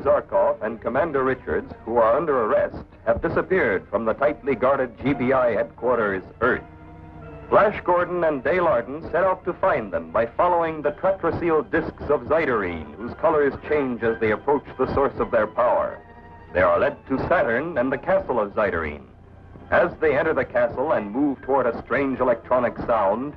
Zarkov and Commander Richards, who are under arrest, have disappeared from the tightly guarded GBI headquarters, Earth. Flash Gordon and Dale Arden set out to find them by following the tetraseal discs of Zyderine, whose colors change as they approach the source of their power. They are led to Saturn and the castle of Zyderine. As they enter the castle and move toward a strange electronic sound,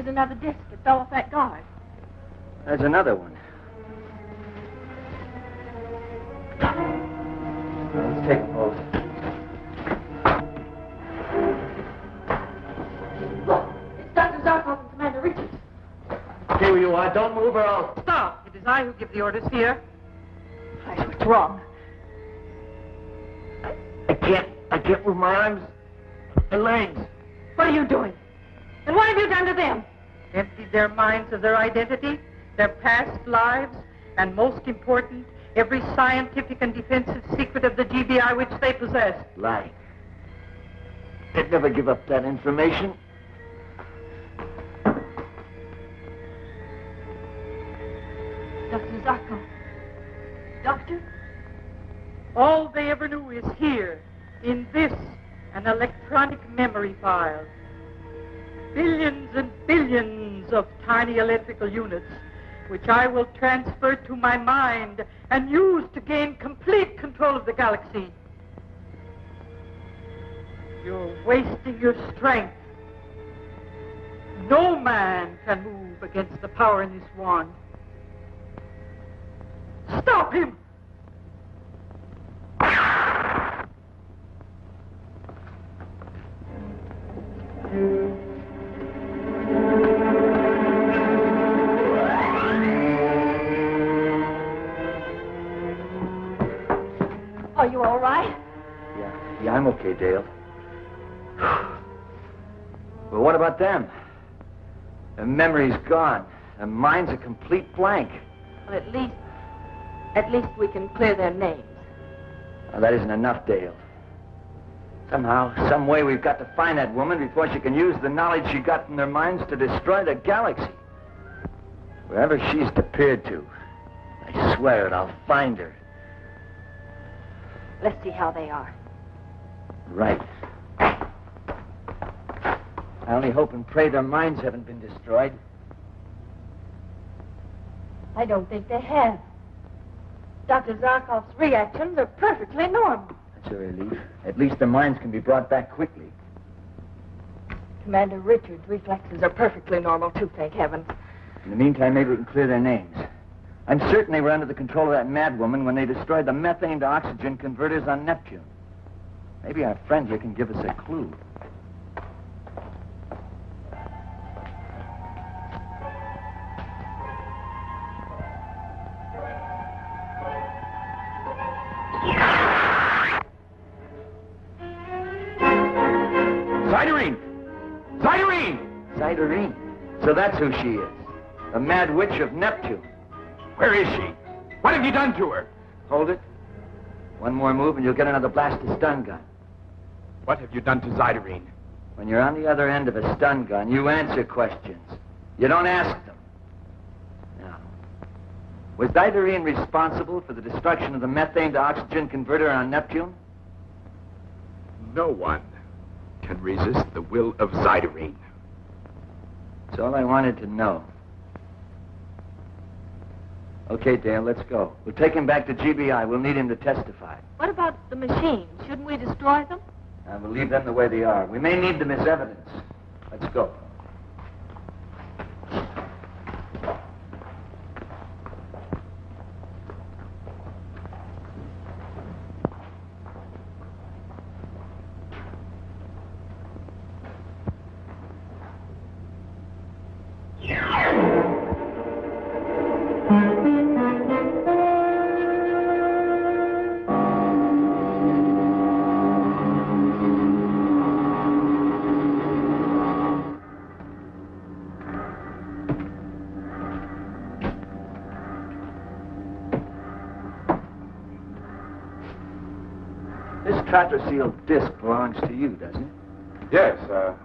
another disc that fell off that guard. There's another one. Let's take them both. Look, it's Dr. Zarkov and Commander Richards. Stay where you are. Don't move or I'll... Stop. It is I who give the orders here. Flash, what's wrong? I can't move my arms and legs. What are you doing? And what have you done to them? Emptied their minds of their identity, their past lives, and most important, every scientific and defensive secret of the GBI which they possess. Lying. They'd never give up that information. Dr. Zarkov. Doctor? All they ever knew is here, in this, an electronic memory file. Billions and billions of tiny electrical units, which I will transfer to my mind and use to gain complete control of the galaxy. You're wasting your strength. No man can move against the power in this wand. Stop him! Are you all right? Yeah, I'm okay, Dale. Well, what about them? Their memory's gone. Their mind's a complete blank. Well, at least we can clear their names. Now, that isn't enough, Dale. Somehow, some way, we've got to find that woman before she can use the knowledge she got from their minds to destroy the galaxy. Wherever she's disappeared to, I swear it, I'll find her. Let's see how they are. Right. I only hope and pray their minds haven't been destroyed. I don't think they have. Dr. Zarkov's reactions are perfectly normal. That's a relief. At least their minds can be brought back quickly. Commander Richards' reflexes are perfectly normal, too, thank heaven. In the meantime, maybe we can clear their names. I'm certain they were under the control of that madwoman when they destroyed the methane to oxygen converters on Neptune. Maybe our friend here can give us a clue. Irene! Irene! Irene. So that's who she is. The Mad Witch of Neptune. Where is she? What have you done to her? Hold it. One more move and you'll get another blasted stun gun. What have you done to Irene? When you're on the other end of a stun gun, you answer questions. You don't ask them. Now, was Irene responsible for the destruction of the methane to oxygen converter on Neptune? No one can resist the will of Irene. That's all I wanted to know. Okay, Dale, let's go. We'll take him back to GBI. We'll need him to testify. What about the machines? Shouldn't we destroy them? We'll leave them the way they are. We may need them as evidence. Let's go. Sealed disc belongs to you, doesn't it? Yes,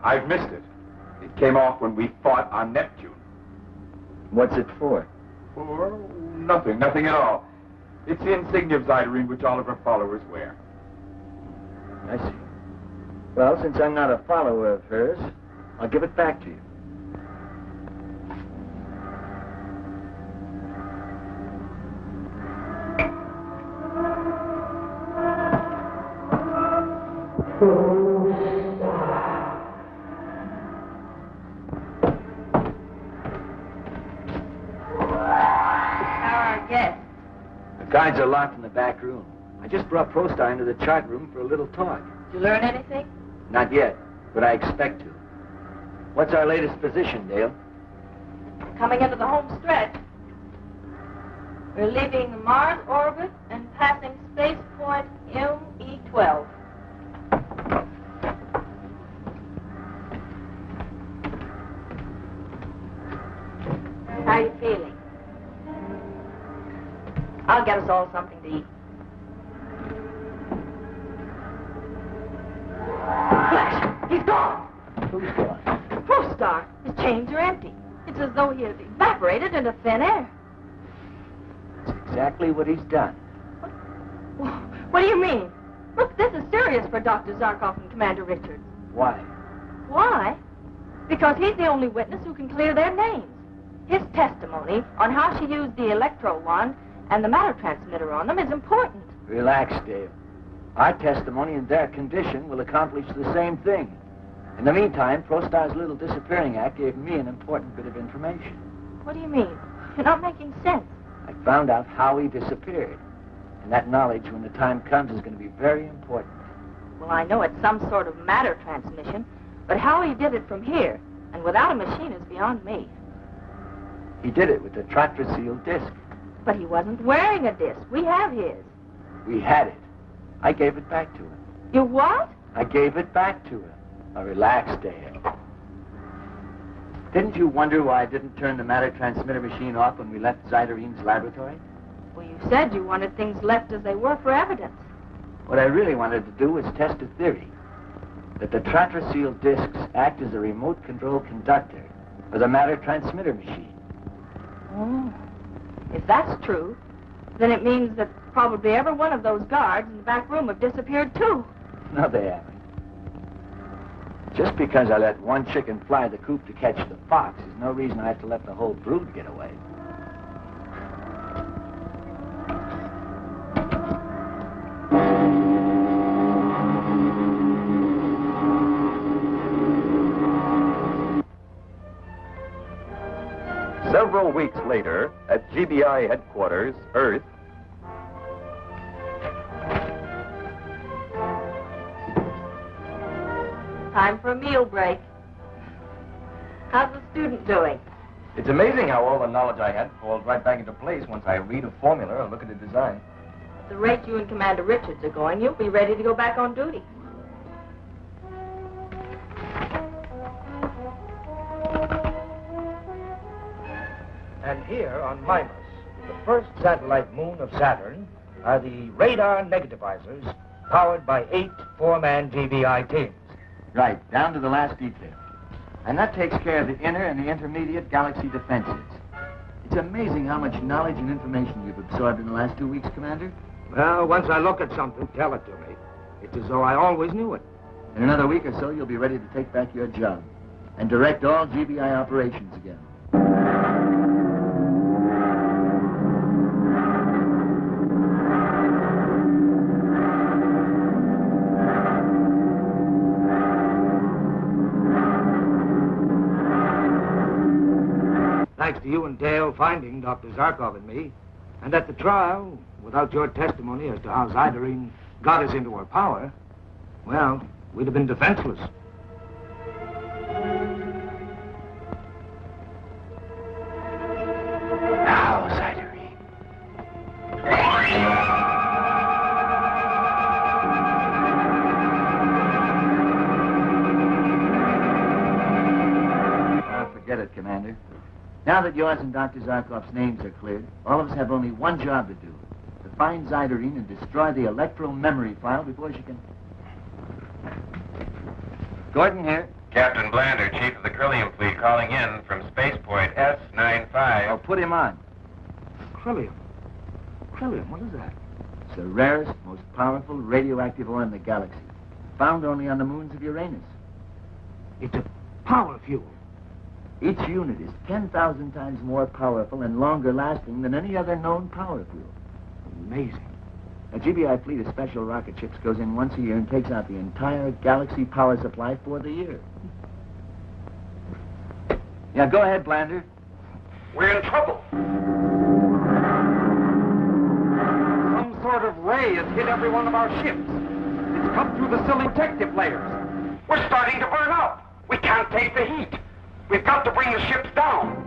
I've missed it. It came off when we fought on Neptune. What's it for? For nothing at all. It's the insignia of Irene which all of her followers wear. I see. Well, since I'm not a follower of hers, I'll give it back to you. Guides are locked in the back room. I just brought ProStar into the chart room for a little talk. Did you learn anything? Not yet, but I expect to. What's our latest position, Dale? Coming into the home stretch. We're leaving the Mars orbit and passing space point ME12. How are you feeling? I'll get us all something to eat. Flash! He's gone! Who's gone? ProStar. His chains are empty. It's as though he has evaporated into thin air. That's exactly what he's done. What do you mean? Look, this is serious for Dr. Zarkov and Commander Richards. Why? Why? Because he's the only witness who can clear their names. His testimony on how she used the electro wand and the matter transmitter on them is important. Relax, Dale. Our testimony and their condition will accomplish the same thing. In the meantime, ProStar's little disappearing act gave me an important bit of information. What do you mean? You're not making sense. I found out how he disappeared. And that knowledge, when the time comes, is going to be very important. Well, I know it's some sort of matter transmission, but how he did it from here and without a machine is beyond me. He did it with the Tratraseal disc. But he wasn't wearing a disc. We have his. We had it. I gave it back to him. You what? I gave it back to him. Now relax, Dale. Didn't you wonder why I didn't turn the matter transmitter machine off when we left Zyderene's laboratory? Well, you said you wanted things left as they were for evidence. What I really wanted to do was test a theory. That the Tratraseal discs act as a remote control conductor for the matter transmitter machine. Oh. If that's true, then it means that probably every one of those guards in the back room have disappeared, too. No, they haven't. Just because I let one chicken fly the coop to catch the fox is no reason I have to let the whole brood get away. Several weeks later, at GBI headquarters, Earth, Time for a meal break. How's the student doing? It's amazing how all the knowledge I had falls right back into place once I read a formula or look at a design. At the rate you and Commander Richards are going, you'll be ready to go back on duty. And here on Mimas, the first satellite moon of Saturn, are the radar negativizers powered by 8 four-man GBI teams. Right, down to the last detail. And that takes care of the inner and the intermediate galaxy defenses. It's amazing how much knowledge and information you've absorbed in the last 2 weeks, Commander. Well, once I look at something, tell it to me. It's as though I always knew it. In another week or so, you'll be ready to take back your job and direct all GBI operations again. Thanks to you and Dale finding Dr. Zarkov and me, and at the trial, without your testimony as to how Zyderine got us into her power, well, we'd have been defenseless. Now, Zyderine. Forget it, Commander. Now that yours and Dr. Zarkov's names are cleared, all of us have only one job to do. To find Zyderine and destroy the electro memory file before she can... Gordon here. Captain Blander, Chief of the Krillium Fleet, calling in from Spaceport S95. Oh, put him on. Krillium? Krillium, what is that? It's the rarest, most powerful radioactive ore in the galaxy. Found only on the moons of Uranus. It's a power fuel. Each unit is 10,000 times more powerful and longer lasting than any other known power fuel. Amazing. A GBI fleet of special rocket ships goes in once a year and takes out the entire galaxy power supply for the year. Yeah, go ahead, Blander. We're in trouble. Some sort of ray has hit every one of our ships. It's come through the silly protective layers. We're starting to burn up. We can't take the heat. We've got to bring the ships down.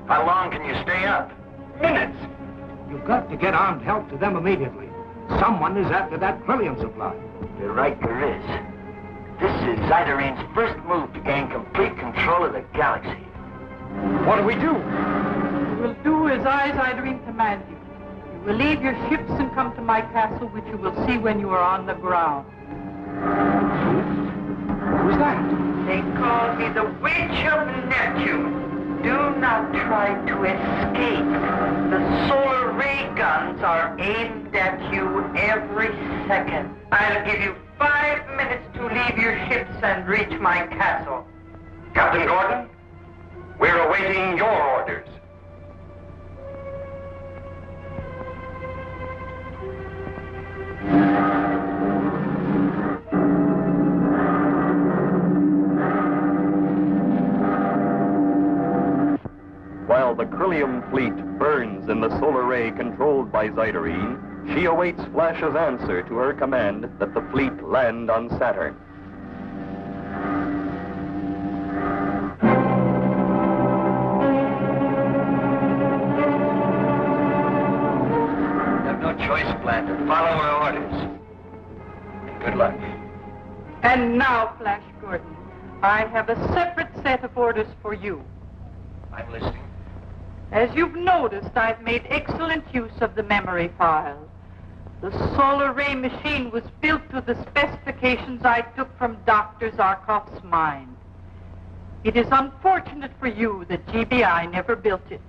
How long can you stay up? Minutes. You've got to get armed help to them immediately. Someone is after that Krillium supply. You're right, there is. This is Zydarine's first move to gain complete control of the galaxy. What do we do? You will do as I, Zyderine, command you. You will leave your ships and come to my castle, which you will see when you are on the ground. Who's that? They call me the Witch of Neptune. Do not try to escape. The solar ray guns are aimed at you every second. I'll give you 5 minutes to leave your ships and reach my castle. Captain Gordon, we're awaiting your orders. While the Krillium fleet burns in the solar ray controlled by Zyderine, she awaits Flash's answer to her command that the fleet land on Saturn. You have no choice, Blander. Follow our orders. And good luck. And now, Flash Gordon, I have a separate set of orders for you. I'm listening. As you've noticed, I've made excellent use of the memory file. The solar ray machine was built to the specifications I took from Dr. Zarkov's mind. It is unfortunate for you that GBI never built it.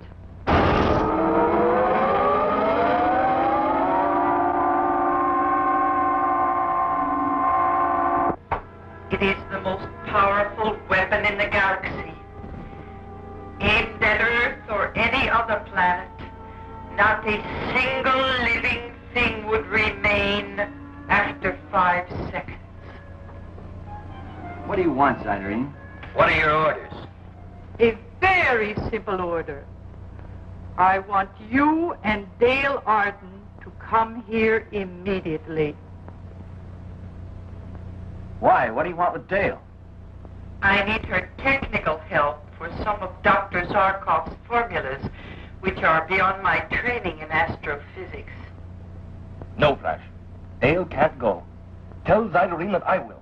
It is the most powerful weapon in the galaxy. Aimed at Earth or any other planet, not a single living thing would remain after 5 seconds. What do you want, Zyderine? What are your orders? A very simple order. I want you and Dale Arden to come here immediately. Why? What do you want with Dale? I need her technical help for some of Dr. Zarkov's formulas, which are beyond my training in astrophysics. No, Flash. Dale can't go. Tell Zyderine that I will.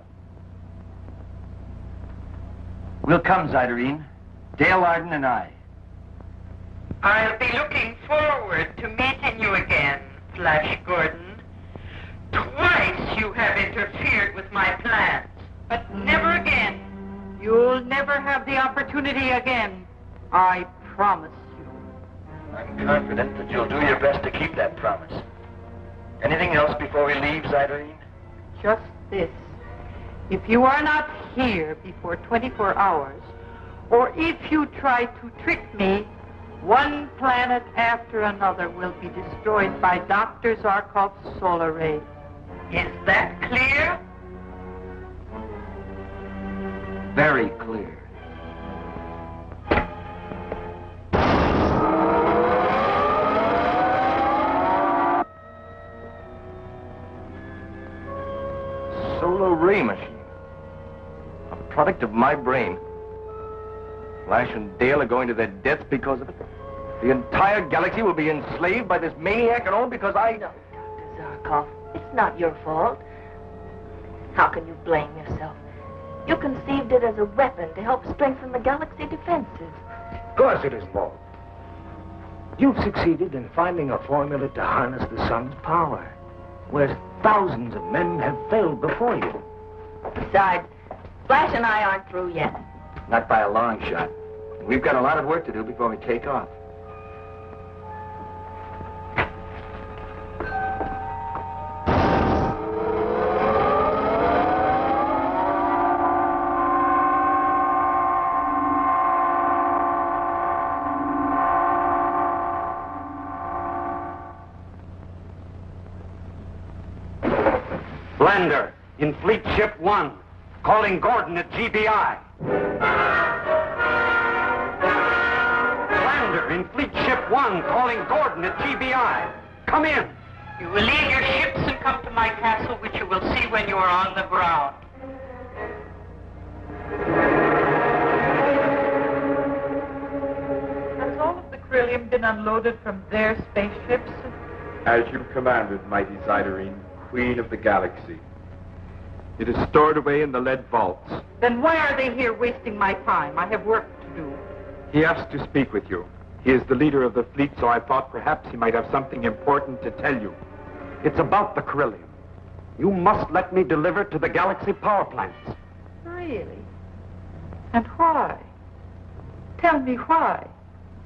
We'll come, Zyderine. Dale Arden and I. I'll be looking forward to meeting you again, Flash Gordon. Twice you have interfered with my plans. But never again. You'll never have the opportunity again. I promise you. I'm confident that you'll do your best to keep that promise. Anything else before we leave, Irene? Just this. If you are not here before 24 hours, or if you try to trick me, one planet after another will be destroyed by Dr. Zarkov's solar ray. Is that clear? Very clear. Solar ray machine. A product of my brain. Flash and Dale are going to their deaths because of it. The entire galaxy will be enslaved by this maniac and all because I... No, Dr. Zarkov, it's not your fault. How can you blame yourself? You conceived it as a weapon to help strengthen the galaxy defenses. Of course it is, Mo. You've succeeded in finding a formula to harness the sun's power, whereas thousands of men have failed before you. Besides, Flash and I aren't through yet. Not by a long shot. We've got a lot of work to do before we take off. Lander, in Fleet Ship 1, calling Gordon at GBI. Lander, in Fleet Ship 1, calling Gordon at GBI. Come in. You will leave your ships and come to my castle, which you will see when you are on the ground. Has all of the Krillium been unloaded from their spaceships? As you commanded, mighty Irene, Queen of the Galaxy. It is stored away in the lead vaults. Then why are they here wasting my time? I have work to do. He asked to speak with you. He is the leader of the fleet, so I thought perhaps he might have something important to tell you. It's about the Krillium. You must let me deliver to the Galaxy power plants. Really? And why? Tell me why.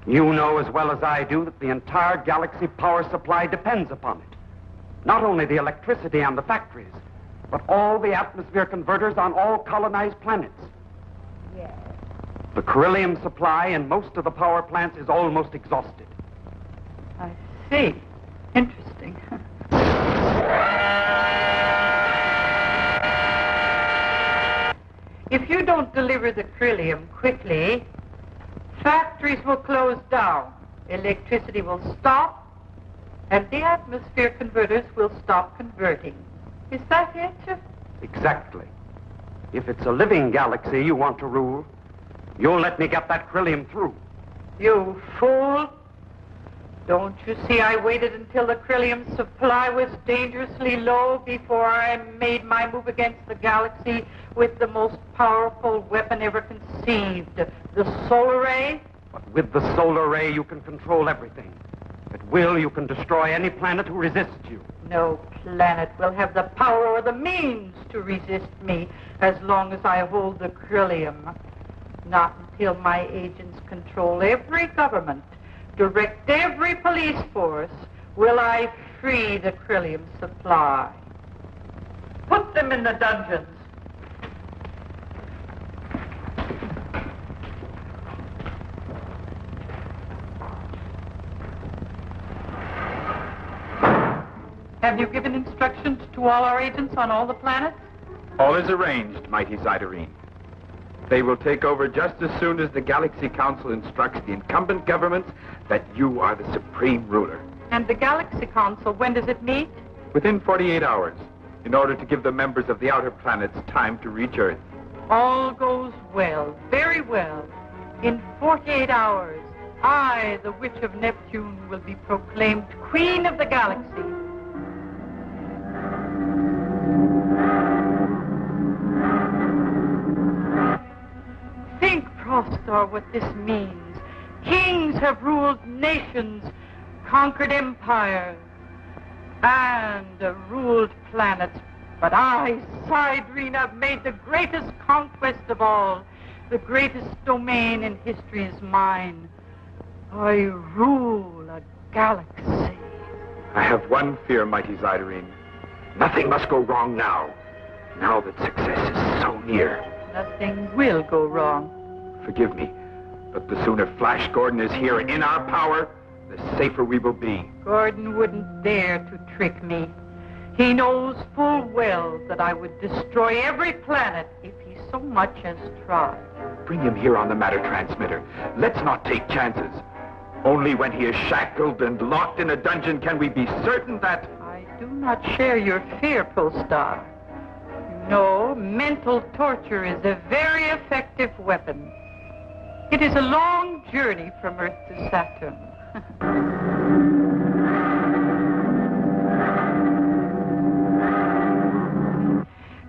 You know as well as I do that the entire Galaxy power supply depends upon it. Not only the electricity on the factories, but all the atmosphere converters on all colonized planets. Yes. The Krillium supply in most of the power plants is almost exhausted. I see. Interesting. If you don't deliver the Krillium quickly, factories will close down, electricity will stop, and the atmosphere converters will stop converting. Is that it? Exactly. If it's a living galaxy you want to rule, you'll let me get that Krillium through. You fool! Don't you see I waited until the Krillium supply was dangerously low before I made my move against the galaxy with the most powerful weapon ever conceived, the solar ray? But with the solar ray you can control everything. At will, you can destroy any planet who resists you. No planet will have the power or the means to resist me as long as I hold the Krillium. Not until my agents control every government, direct every police force, will I free the Krillium supply. Put them in the dungeons. Have you given instructions to all our agents on all the planets? All is arranged, mighty Irene. They will take over just as soon as the Galaxy Council instructs the incumbent governments that you are the supreme ruler. And the Galaxy Council, when does it meet? Within 48 hours, in order to give the members of the outer planets time to reach Earth. All goes well, very well. In 48 hours, I, the Witch of Neptune, will be proclaimed Queen of the Galaxy. Think, Prostor, what this means. Kings have ruled nations, conquered empires, and ruled planets. But I, Irene, have made the greatest conquest of all. The greatest domain in history is mine. I rule a galaxy. I have one fear, mighty Irene. Nothing must go wrong now. Now that success is so near. Nothing will go wrong. Forgive me, but the sooner Flash Gordon is here in our power, the safer we will be. Gordon wouldn't dare to trick me. He knows full well that I would destroy every planet if he so much as tried. Bring him here on the matter transmitter. Let's not take chances. Only when he is shackled and locked in a dungeon can we be certain that... I do not share your fear, Polestar. No, mental torture is a very effective weapon. It is a long journey from Earth to Saturn.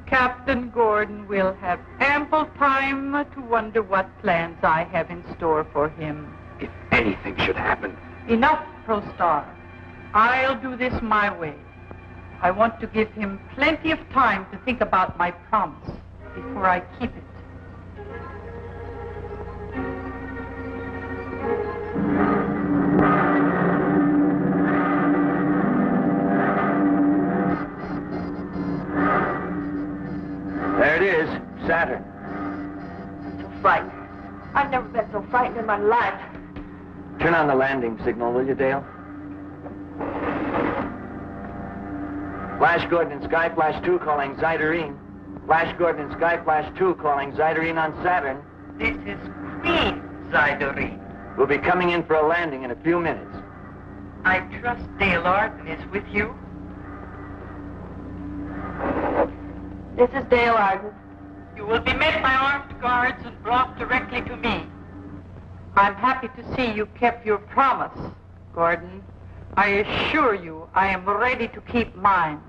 Captain Gordon will have ample time to wonder what plans I have in store for him. If anything should happen... Enough, Prostar. I'll do this my way. I want to give him plenty of time to think about my promise before I keep it. There it is, Saturn. I'm so frightened. I've never been so frightened in my life. Turn on the landing signal, will you, Dale? Flash Gordon and Sky Flash 2 calling Irene. Flash Gordon and Sky Flash 2 calling Irene on Saturn. This is Queen Irene. We'll be coming in for a landing in a few minutes. I trust Dale Arden is with you. This is Dale Arden. You will be met by armed guards and brought directly to me. I'm happy to see you kept your promise, Gordon. I assure you I am ready to keep mine.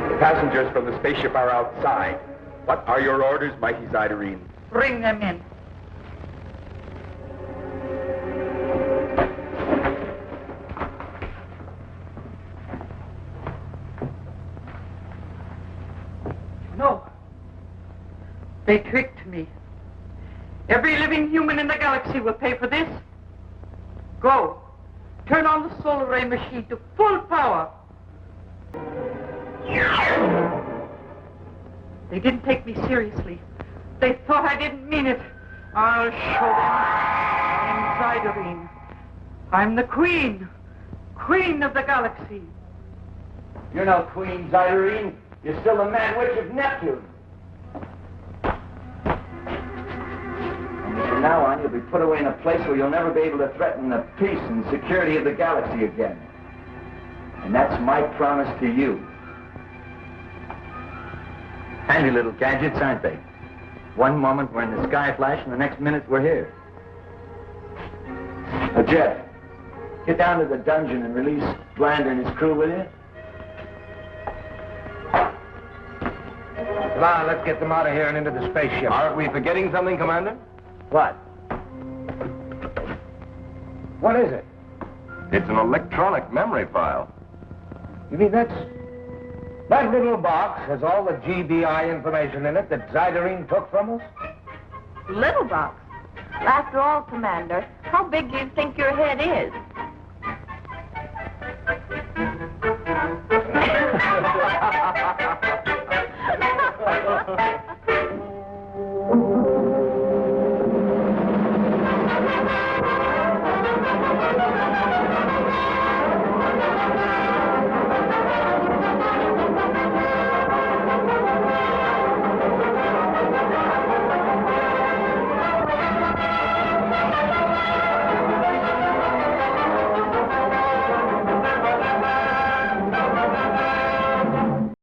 The passengers from the spaceship are outside. What are your orders, mighty Irene? Bring them in. No. They tricked me. Every living human in the galaxy will pay for this. Go. Turn on the solar ray machine to full power. They didn't take me seriously. They thought I didn't mean it. I'll show them. I'm Irene. I'm the queen. Queen of the galaxy. You're no Queen Irene. You're still the Mad Witch of Neptune. And from now on, you'll be put away in a place where you'll never be able to threaten the peace and security of the galaxy again. And that's my promise to you. Handy little gadgets, aren't they? One moment we're in the Sky Flash, and the next minute we're here. Now, Jeff, get down to the dungeon and release Blander and his crew, will you? Come on, let's get them out of here and into the spaceship. Aren't we forgetting something, Commander? What? What is it? It's an electronic memory file. You mean that little box has all the GBI information in it that Irene took from us? Little box. After all, Commander, how big do you think your head is?